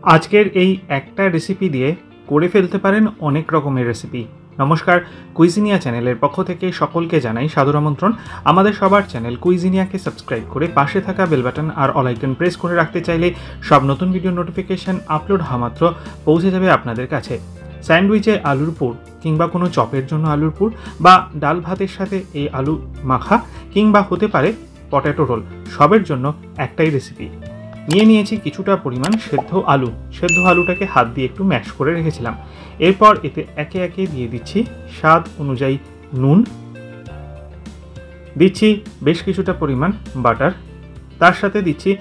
আজকের এই একটা রেসিপি দিয়ে করে ফেলতে পারেন অনেক রকমের রেসিপি। নমস্কার, কুইজিনিয়া চ্যানেলের পক্ষ থেকে সকলকে জানাই সাদর আমন্ত্রণ। আমাদের সবার চ্যানেল কুইজিনিয়াকে সাবস্ক্রাইব করে পাশে থাকা বেল বাটন আর অল আইকন প্রেস করে রাখতে চাইলে সব নতুন ভিডিও নোটিফিকেশন আপলোড হওয়া মাত্র পৌঁছে যাবে আপনাদের কাছে। স্যান্ডউইচে আলুর পুর কিংবা কোনো চপের জন্য আলুর পুর বা ডাল ভাতের সাথে এই আলু মাখা কিংবা হতে পারে পটেটো রোল, সবের জন্য একটাই রেসিপি। নিয়েছি কিছুটা পরিমাণ সেদ্ধ আলুটাকে হাত দিয়ে একটু ম্যাশ করে রেখেছিলাম। এরপর এতে একে একে দিয়ে দিচ্ছি স্বাদ অনুযায়ী নুন, দিচ্ছি বেশ কিছুটা পরিমাণ বাটার, তার সাথে দিচ্ছি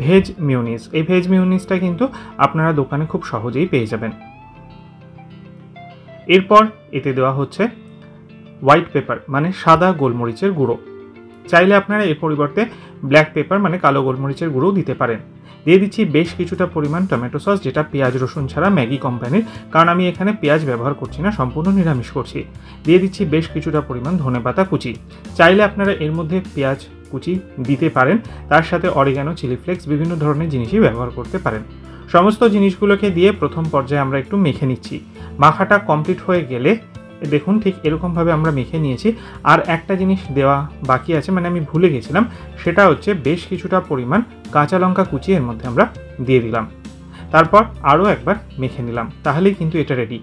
ভেজ মিউনিস। এই ভেজ মিউনিসটা কিন্তু আপনারা দোকানে খুব সহজেই পেয়ে যাবেন। এরপর এতে দেওয়া হচ্ছে হোয়াইট পেপার মানে সাদা গোলমরিচের গুঁড়ো। চাইলে আপনারা এর পরিবর্তে ব্ল্যাক পেপার মানে কালো গোলমরিচের গুঁড়ো দিতে পারেন। দিয়ে দিচ্ছি বেশ কিছুটা পরিমাণ টমেটো সস, যেটা পেঁয়াজ রসুন ছাড়া ম্যাগি কোম্পানির, কারণ আমি এখানে পেঁয়াজ ব্যবহার করছি না, সম্পূর্ণ নিরামিষ করছি। দিয়ে দিচ্ছি বেশ কিছুটা পরিমাণ ধনেপাতা কুচি। চাইলে আপনারা এর মধ্যে পেঁয়াজ কুচি দিতে পারেন, তার সাথে অরিগানো, চিলি ফ্লেক্স, বিভিন্ন ধরনের জিনিসই ব্যবহার করতে পারেন। সমস্ত জিনিসগুলোকে দিয়ে প্রথম পর্যায়ে আমরা একটু মেখে নিচ্ছি। মাখাটা কমপ্লিট হয়ে গেলে দেখুন ঠিক এরকমভাবে আমরা মেখে নিয়েছি। আর একটা জিনিস দেওয়া বাকি আছে, মানে আমি ভুলে গেছিলাম, সেটা হচ্ছে বেশ কিছুটা পরিমাণ কাঁচা লঙ্কা কুচি এর মধ্যে আমরা দিয়ে দিলাম। তারপর আরও একবার মেখে নিলাম, তাহলেই কিন্তু এটা রেডি।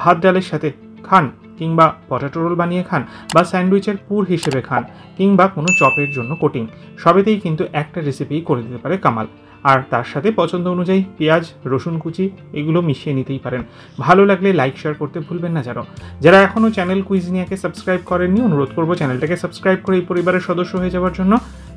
ভাত ডালের সাথে খান কিংবা পটেটো রোল বানিয়ে খান বা স্যান্ডউইচের পুর হিসেবে খান কিংবা কোনো চপের জন্য কোটিং, সবেতেই কিন্তু একটা রেসিপি করে দিতে পারে কামাল। আর তার সাথে পছন্দ অনুযায়ী পেঁয়াজ রসুন কুচি এগুলো মিশিয়ে নিতেই পারেন। ভালো লাগলে লাইক শেয়ার করতে ভুলবেন না। যারা এখনও চ্যানেল কুইজিনিয়াকে সাবস্ক্রাইব করেননি, অনুরোধ করবো চ্যানেলটাকে সাবস্ক্রাইব করে এই পরিবারের সদস্য হয়ে যাওয়ার জন্য।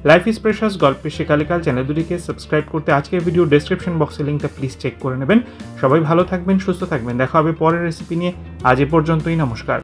লাইফ ইজ প্রেশাস, গল্পের শেখালেকাল চ্যানেল দুটিকে সাবস্ক্রাইব করতে আজকের ভিডিও ডেসক্রিপশন বক্সের লিঙ্কটা প্লিজ চেক করে নেবেন। সবাই ভালো থাকবেন, সুস্থ থাকবেন। দেখা হবে পরের রেসিপি নিয়ে। আজ এ পর্যন্তই, নমস্কার।